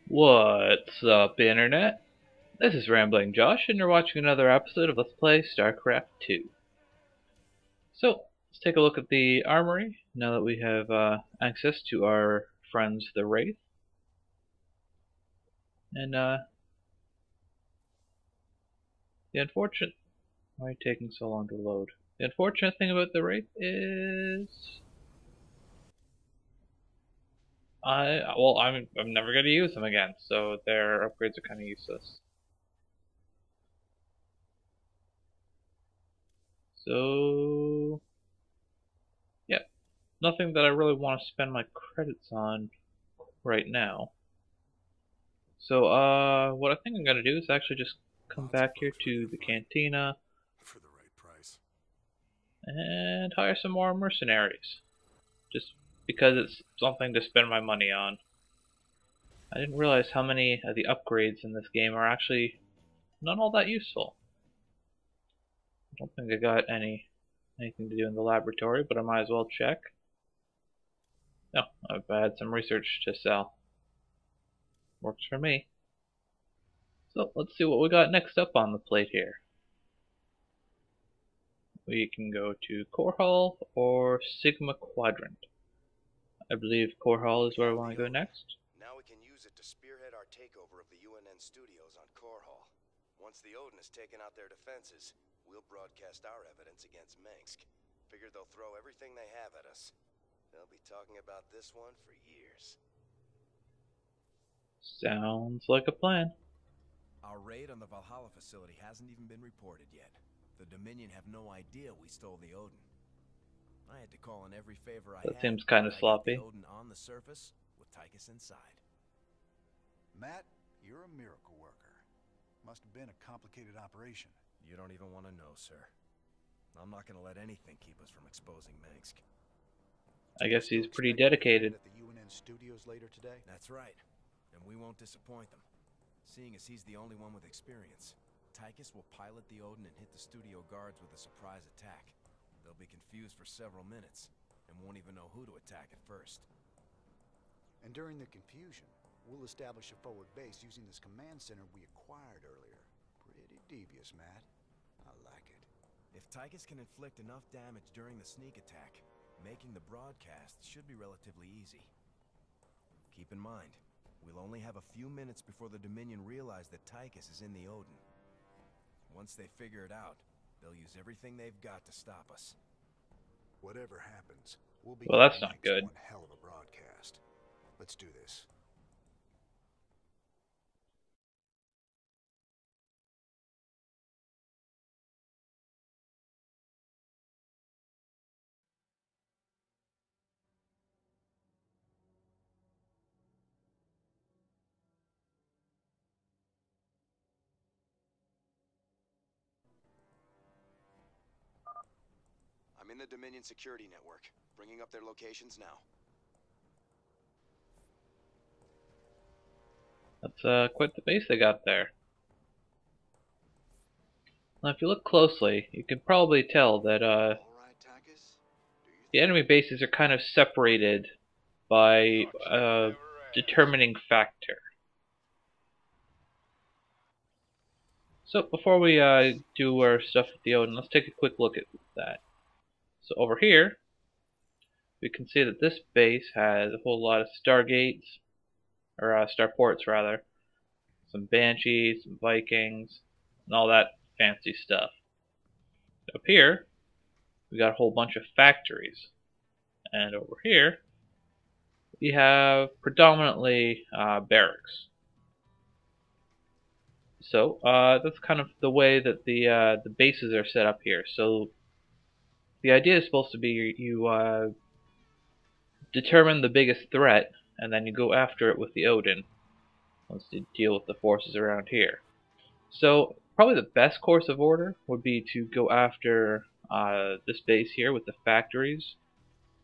What's up, Internet? This is Rambling Josh, and you're watching another episode of Let's Play Starcraft 2. So, let's take a look at the armory, now that we have access to our friends the Wraith. And, the unfortunate... Why are you taking so long to load? The unfortunate thing about the Wraith is... I'm never going to use them again, so their upgrades are kind of useless. So... yeah, nothing that I really want to spend my credits on right now. So, what I think I'm gonna do is actually just come back here to the cantina for the right price and hire some more mercenaries. Just because it's something to spend my money on. I didn't realize how many of the upgrades in this game are actually not all that useful. I don't think I got anything to do in the laboratory, but I might as well check. No, I've had some research to sell. Works for me. So let's see what we got next up on the plate here. We can go to Core Hall or Sigma Quadrant. I believe Core Hall is where I want to go next. Now we can use it to spearhead our takeover of the UNN studios on Core Hall. Once the Odin has taken out their defenses, we'll broadcast our evidence against Mengsk. Figure they'll throw everything they have at us. They'll be talking about this one for years. Sounds like a plan. Our raid on the Valhalla facility hasn't even been reported yet. The Dominion have no idea we stole the Odin. I had to call in every favor I had. That seems kind of sloppy. The Odin on the surface with Tychus inside. Matt, you're a miracle worker. Must have been a complicated operation. You don't even want to know, sir. I'm not going to let anything keep us from exposing Mengsk. I guess he's pretty dedicated. At the UNN studios later today? That's right. And we won't disappoint them. Seeing as he's the only one with experience, Tychus will pilot the Odin and hit the studio guards with a surprise attack. They'll be confused for several minutes and won't even know who to attack at first. And during the confusion, we'll establish a forward base using this command center we acquired earlier. Pretty devious, Matt. I like it. If Tychus can inflict enough damage during the sneak attack, making the broadcast should be relatively easy. Keep in mind, we'll only have a few minutes before the Dominion realize that Tychus is in the Odin. Once they figure it out, they'll use everything they've got to stop us. Whatever happens, we'll be. Well, that's not good. One hell of a broadcast. Let's do this. I'm in the Dominion security network, bringing up their locations now. That's quite the base they got there. Now, if you look closely, you can probably tell that All right, Tychus. the enemy bases are kind of separated by a determining factor. So before we do our stuff with the Odin, let's take a quick look at that. So over here, we can see that this base has a whole lot of Stargates, or Starports rather, some Banshees, some Vikings, and all that fancy stuff. Up here, we got a whole bunch of factories, and over here, we have predominantly barracks. So that's kind of the way that the bases are set up here. So the idea is supposed to be you determine the biggest threat, and then you go after it with the Odin once you deal with the forces around here. So probably the best course of order would be to go after this base here with the factories.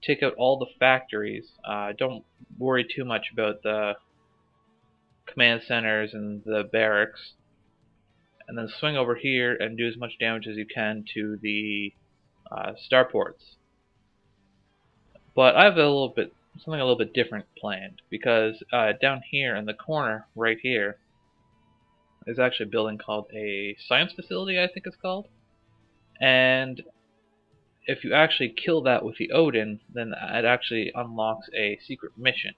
Take out all the factories. Don't worry too much about the command centers and the barracks. And then swing over here and do as much damage as you can to the starports. But I have a little bit something a little bit different planned, because down here in the corner, right here, is actually a building called a science facility, I think it's called. And if you actually kill that with the Odin, then it actually unlocks a secret mission.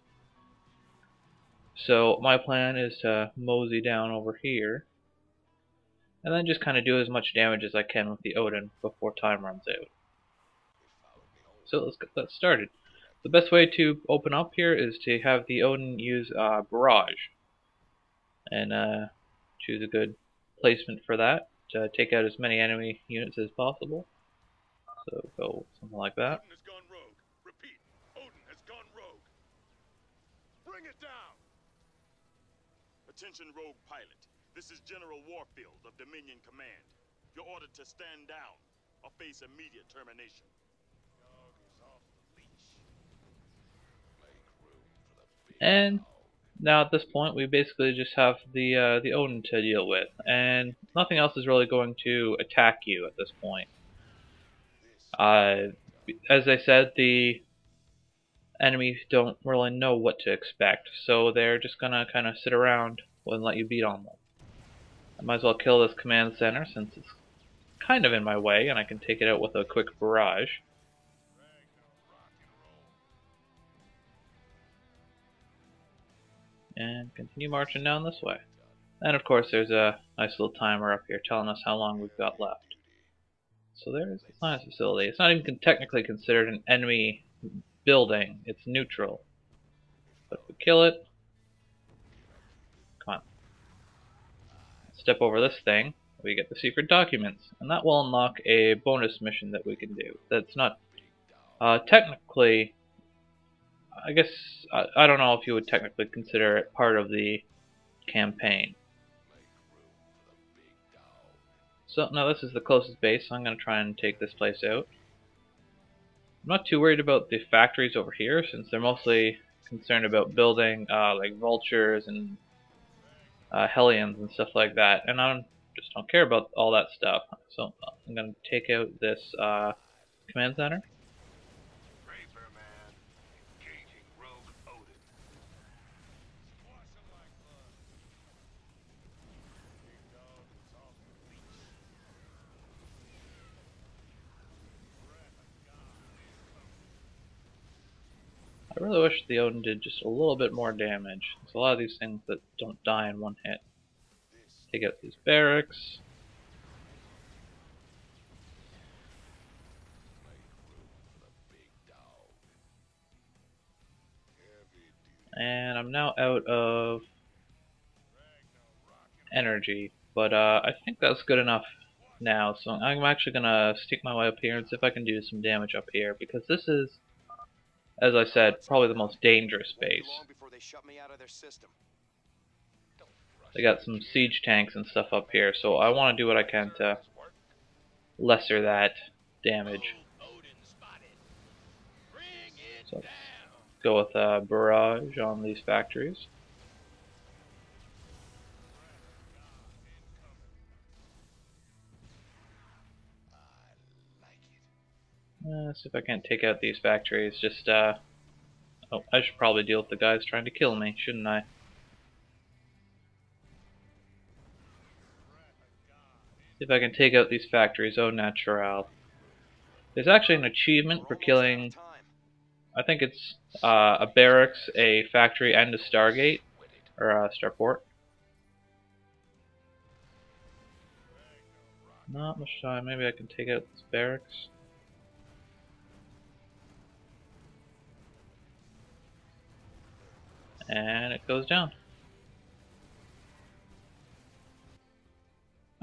So my plan is to mosey down over here, and then just kind of do as much damage as I can with the Odin before time runs out. So let's get that started. The best way to open up here is to have the Odin use Barrage, and choose a good placement for that to take out as many enemy units as possible. So go something like that. Odin has gone rogue. Repeat, Odin has gone rogue. Bring it down! Attention, rogue pilot. This is General Warfield of Dominion Command. You're ordered to stand down or face immediate termination. Dog is off the leash. Make room for the big And dog. now at this point, we basically just have the Odin to deal with, and nothing else is really going to attack you at this point. As I said, the enemies don't really know what to expect, so they're just gonna kind of sit around and let you beat on them. I might as well kill this command center since it's kind of in my way, and I can take it out with a quick barrage. And continue marching down this way. And of course there's a nice little timer up here telling us how long we've got left. So there's the science facility. It's not even technically considered an enemy building, it's neutral. But if we kill it, come on. Step over this thing, we get the secret documents, and that will unlock a bonus mission that we can do. That's not technically, I guess, I don't know if you would technically consider it part of the campaign. So now this is the closest base, so I'm going to try and take this place out. I'm not too worried about the factories over here, since they're mostly concerned about building like vultures and Hellions and stuff like that, and I just don't care about all that stuff. So I'm going to take out this command center. Raperman, engaging rogue Odin. Squash him like blood. Big dog is off the leash. Wrath of God is coming. I really wish the Odin did just a little bit more damage. There's a lot of these things that don't die in one hit. Take out these barracks. And I'm now out of energy, but I think that's good enough now, so I'm actually gonna stick my way up here and see if I can do some damage up here, because this is, as I said, probably the most dangerous base. They got some siege tanks and stuff up here, so I want to do what I can to lesser that damage. So let's go with a barrage on these factories. Let's see if I can't take out these factories. Just oh, I should probably deal with the guys trying to kill me, shouldn't I? See if I can take out these factories. Au naturel. There's actually an achievement for killing, I think it's a barracks, a factory, and a Stargate, or a starport. Not much time. Maybe I can take out this barracks. And it goes down.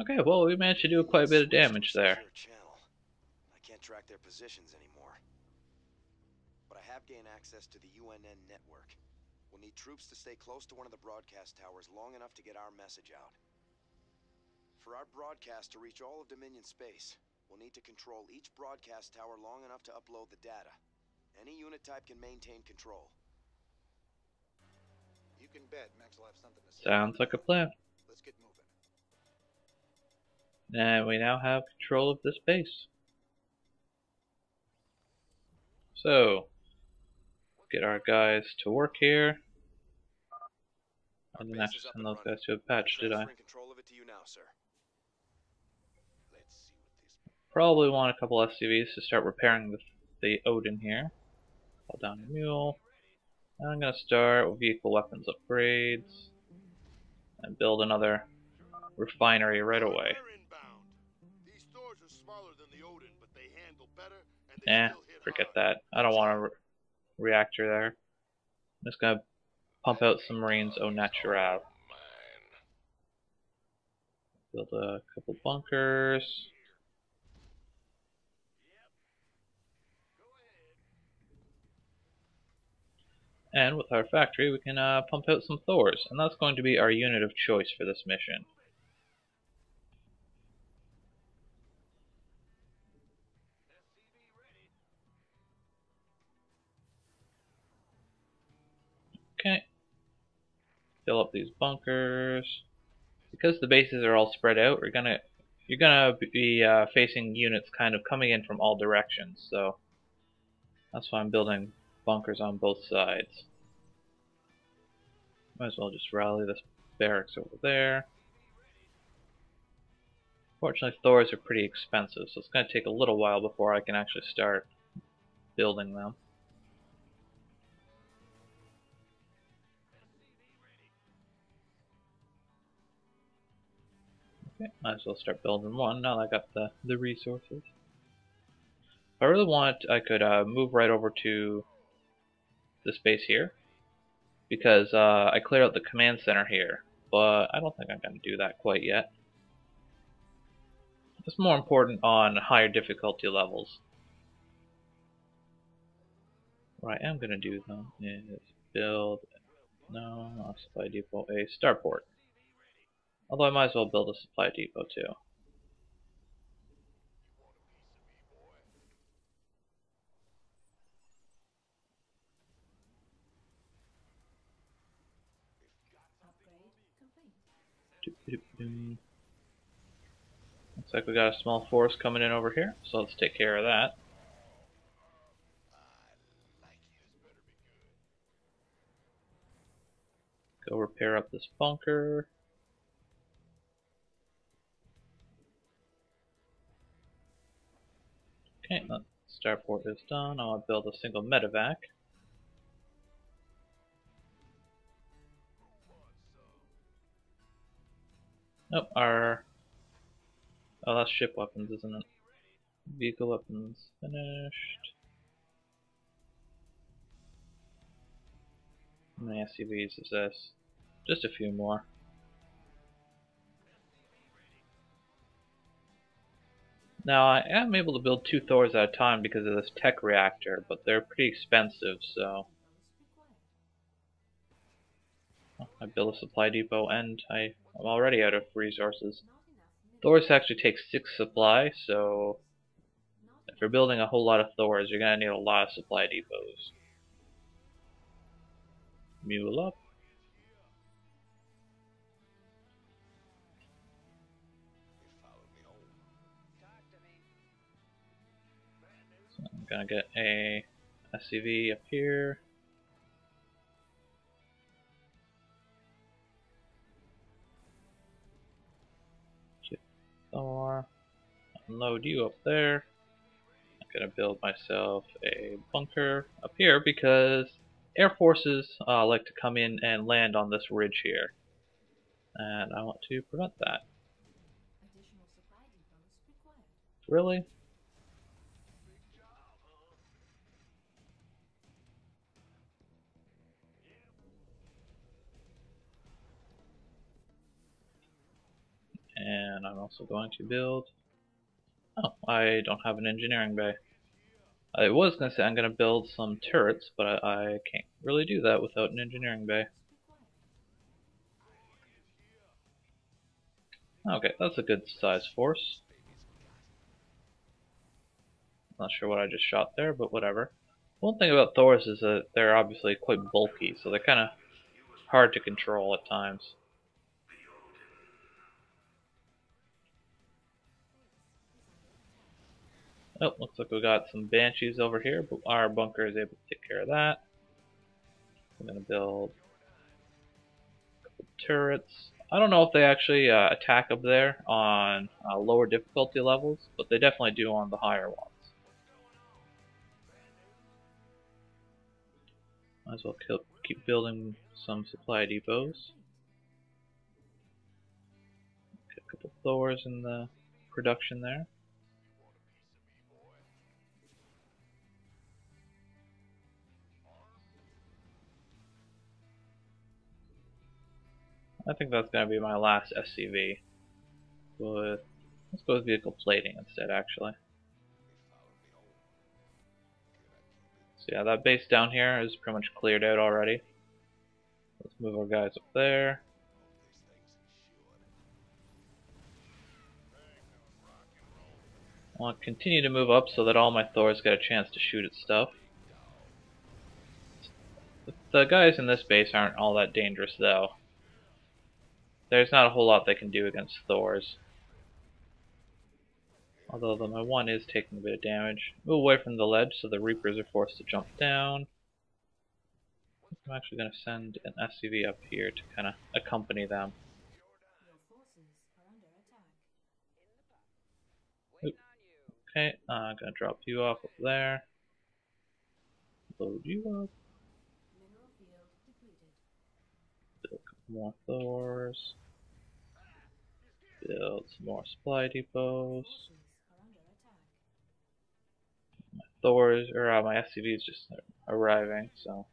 Okay, well, we managed to do quite a bit of damage there. I can't track their positions anymore. But I have gained access to the UNN network. We'll need troops to stay close to one of the broadcast towers long enough to get our message out. For our broadcast to reach all of Dominion space, we'll need to control each broadcast tower long enough to upload the data. Any unit type can maintain control. You can bet Max will have something to say. Sounds like a plan. Let's get moving. And we now have control of this base. So, get our guys to work here. I Our didn't base actually is up send and those running. guys to a patch, did I? Transferring control of it to you now, sir. Let's see what this. Probably want a couple SCVs to start repairing the Odin here. Call down a mule. And I'm going to start with vehicle weapons upgrades and build another refinery right away. We're inbound. These stores are smaller than the Odin, but they handle better and they still hit Forget hard. that. I don't want a reactor there. I'm just going to pump out some Marines au naturel. Build a couple bunkers. And with our factory, we can pump out some Thors, and that's going to be our unit of choice for this mission. Okay. Fill up these bunkers. Because the bases are all spread out, you're gonna be facing units kind of coming in from all directions. So that's why I'm building bunkers on both sides. Might as well just rally this barracks over there. Fortunately, Thors are pretty expensive, so it's going to take a little while before I can actually start building them. Okay, might as well start building one now that I got the resources. If I really want, I could move right over to this base here, because I cleared out the command center here, but I don't think I'm going to do that quite yet. It's more important on higher difficulty levels. What I am going to do though is build, no, not a supply depot, a starport. Although I might as well build a supply depot too. Looks like we got a small force coming in over here, so let's take care of that. Go repair up this bunker. Okay, that starport is done. I'll build a single medevac. Nope, oh, that's ship weapons, isn't it? Vehicle weapons finished. How many SCVs is this? Just a few more. Now, I am able to build 2 Thors at a time because of this tech reactor, but they're pretty expensive, so I build a supply depot and I'm already out of resources. Thors actually take 6 supply, so if you're building a whole lot of Thors, you're going to need a lot of supply depots. Mule up. So I'm going to get a SCV up here. Thor. Unload you up there. I'm gonna build myself a bunker up here because air forces like to come in and land on this ridge here, and I want to prevent that. Really? And I'm also going to build. Oh, I don't have an engineering bay. I was going to say I'm going to build some turrets, but I can't really do that without an engineering bay. Okay, that's a good size force. Not sure what I just shot there, but whatever. One thing about Thors is that they're obviously quite bulky, so they're kind of hard to control at times. Oh, looks like we got some Banshees over here, but our bunker is able to take care of that. I'm gonna build a couple turrets. I don't know if they actually attack up there on lower difficulty levels, but they definitely do on the higher ones. Might as well keep building some supply depots. Get a couple Thors in the production there. I think that's going to be my last SCV. Let's go with vehicle plating instead, actually. So yeah, that base down here is pretty much cleared out already. Let's move our guys up there. I'll continue to move up so that all my Thors get a chance to shoot at stuff. The guys in this base aren't all that dangerous though. There's not a whole lot they can do against Thors. Although my one is taking a bit of damage. Move away from the ledge so the Reapers are forced to jump down. I'm actually going to send an SCV up here to kind of accompany them. Oop. Okay, I'm going to drop you off up there. Load you up. Build a couple more Thors. Build some more supply depots. My Thors, or my SCV is just arriving, so.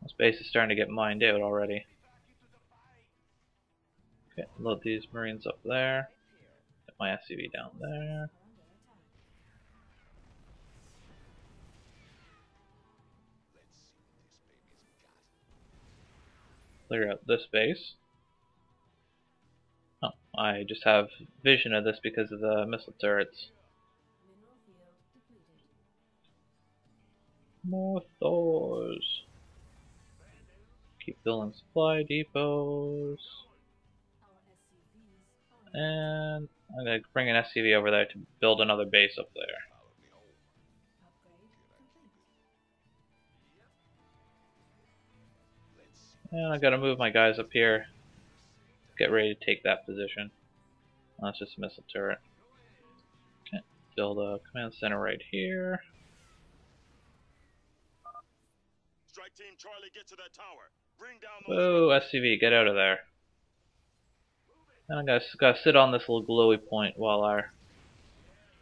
This base is starting to get mined out already. Okay, load these Marines up there. Get my SCV down there. Clear out this base. Oh, I just have vision of this because of the missile turrets. More Thors. Keep building supply depots. And I'm going to bring an SCV over there to build another base up there. And I gotta move my guys up here. Get ready to take that position. Oh, that's just a missile turret. Okay, build a command center right here. Strike team Charlie, get to that tower. Bring down Whoa, SCV, get out of there. And I gotta sit on this little glowy point while our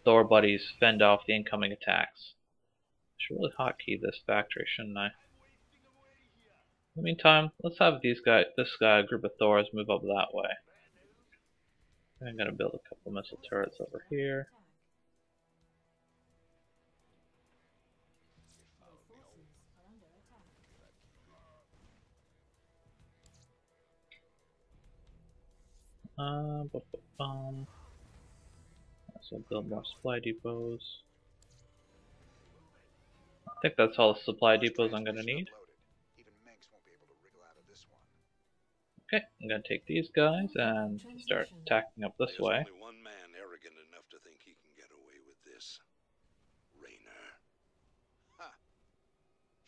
Thor buddies fend off the incoming attacks. I should really hotkey this factory, shouldn't I? In the meantime, let's have this group of Thors move up that way. I'm gonna build a couple missile turrets over here. So build more supply depots. I think that's all the supply depots I'm gonna need. Okay, I'm gonna take these guys and start attacking up this way. There's only one man arrogant enough to think he can get away with this. Raynor. Ha!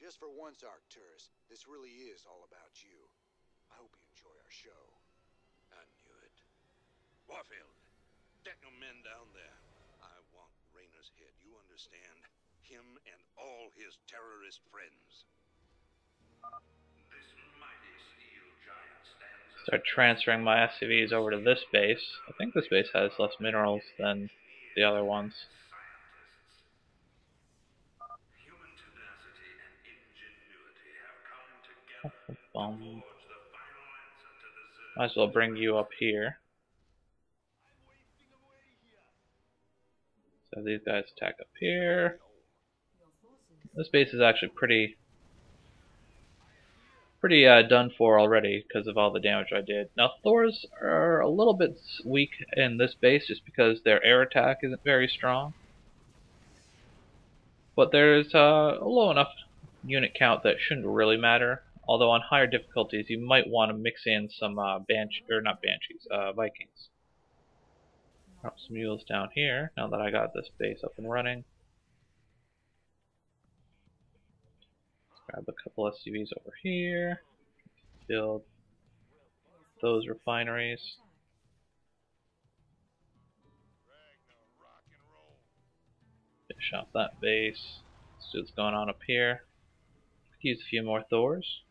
Just for once, Arcturus, this really is all about you. I hope you enjoy our show. I knew it. Warfield, get your men down there. I want Raynor's head, you understand? Him and all his terrorist friends. Start transferring my SCVs over to this base. I think this base has less minerals than the other ones. Might as well bring you up here. So these guys attack up here. This base is actually pretty done for already because of all the damage I did. Now Thors are a little bit weak in this base just because their air attack isn't very strong. But there's a low enough unit count that shouldn't really matter. Although on higher difficulties you might want to mix in some Vikings. Drop some mules down here now that I got this base up and running. Grab a couple SUVs over here. Build those refineries. Finish off that base. Let's see what's going on up here. Could use a few more Thors.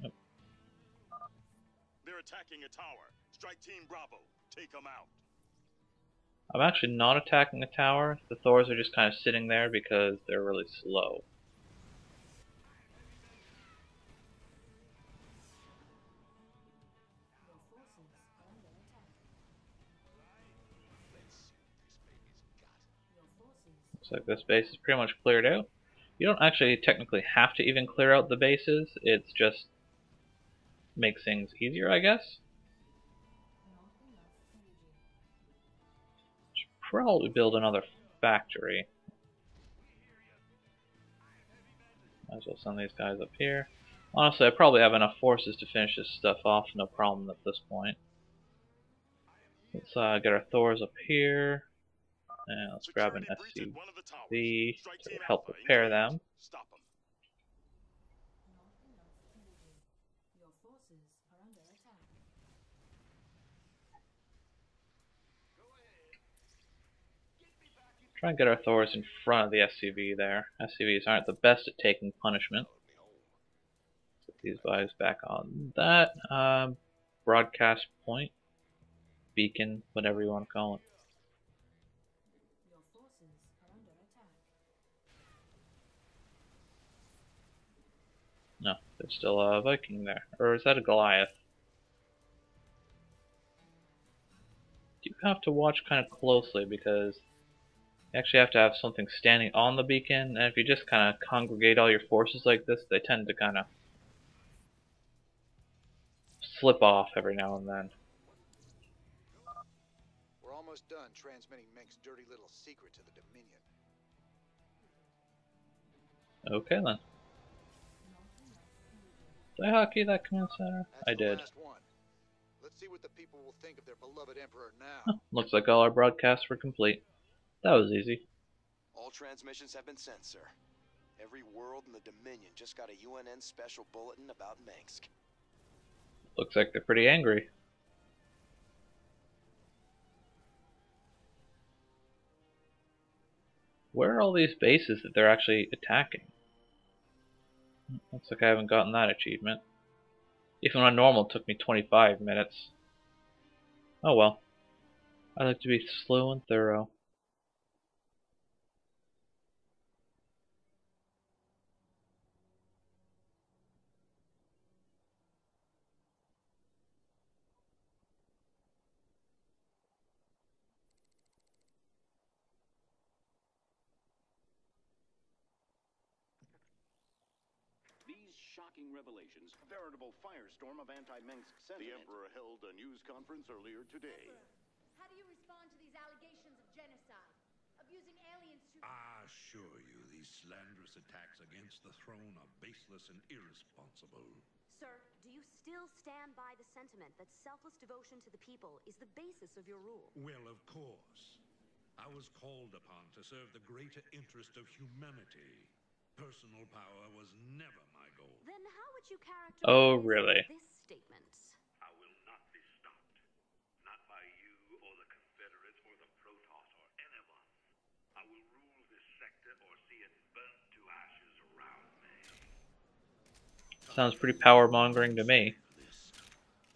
Yep. They're attacking a tower. Strike Team Bravo. Take them out. I'm actually not attacking a tower. The Thors are just kind of sitting there because they're really slow. Looks like this base is pretty much cleared out. You don't actually technically have to even clear out the bases. It's just makes things easier, I guess. Should probably build another factory. Might as well send these guys up here. Honestly, I probably have enough forces to finish this stuff off, no problem at this point. Let's get our Thors up here. And let's grab an SUV to help repair them. Stop them. Try and get our Thors in front of the SUV there. SUVs aren't the best at taking punishment. Put these guys back on that. Broadcast point. Beacon, whatever you want to call it. No, there's still a Viking there. Or is that a Goliath? You have to watch kind of closely because you actually have to have something standing on the beacon, and if you just kind of congregate all your forces like this, they tend to kind of slip off every now and then. We're almost done transmitting Mink's dirty little secret to the Dominion. Okay then. Did I hotkey that command center? That's I the did. last one. Let's see what the people will think of their beloved emperor now. Looks like all our broadcasts were complete. That was easy. All transmissions have been sent, sir. Every world in the Dominion just got a UNN special bulletin about Minsk. Looks like they're pretty angry. Where are all these bases that they're actually attacking? Looks like I haven't gotten that achievement. Even on normal, it took me 25 minutes. Oh well. I like to be slow and thorough. These shocking revelations, a veritable firestorm of anti-Minsk sentiment. The Emperor held a news conference earlier today. Emperor, how do you respond to these allegations of genocide? Of using aliens to... I assure you, these slanderous attacks against the throne are baseless and irresponsible. Sir, do you still stand by the sentiment that selfless devotion to the people is the basis of your rule? Well, of course. I was called upon to serve the greater interest of humanity. Personal power was never my goal. Then how would you characterize Oh, really? this statement? I will not be stopped. Not by you or the Confederates or the Protoss or anyone. I will rule this sector or see it burnt to ashes around me. Sounds pretty power-mongering to me.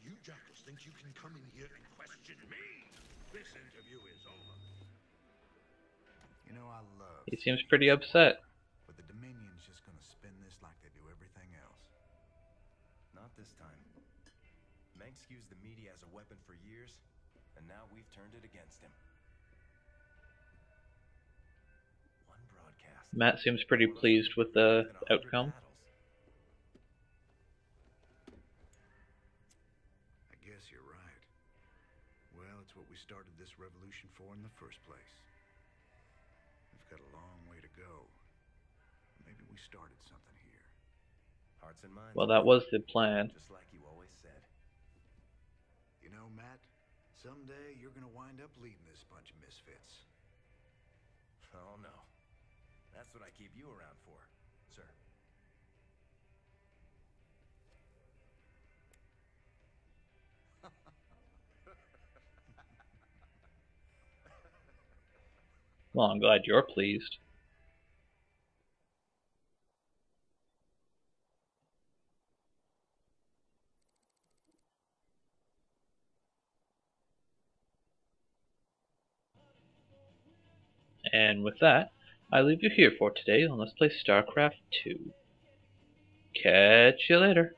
You jackals think you can come in here and question me? This interview is over. You know, I love... He seems pretty upset. But the Dominion's just gonna spin this like they do everything else. Not this time. Mengsk used the media as a weapon for years, and now we've turned it against him. One broadcast. Matt seems pretty pleased with the outcome. I guess you're right. Well, it's what we started this revolution for in the first place. We've got a long way to go. Maybe we started something here. Hearts and minds. Well, that was the plan. Just like you always said. You know, Matt, someday you're gonna wind up leading this bunch of misfits. Oh no. That's what I keep you around for, sir. Well, I'm glad you're pleased. And with that, I leave you here for today on Let's Play Starcraft 2. Catch you later.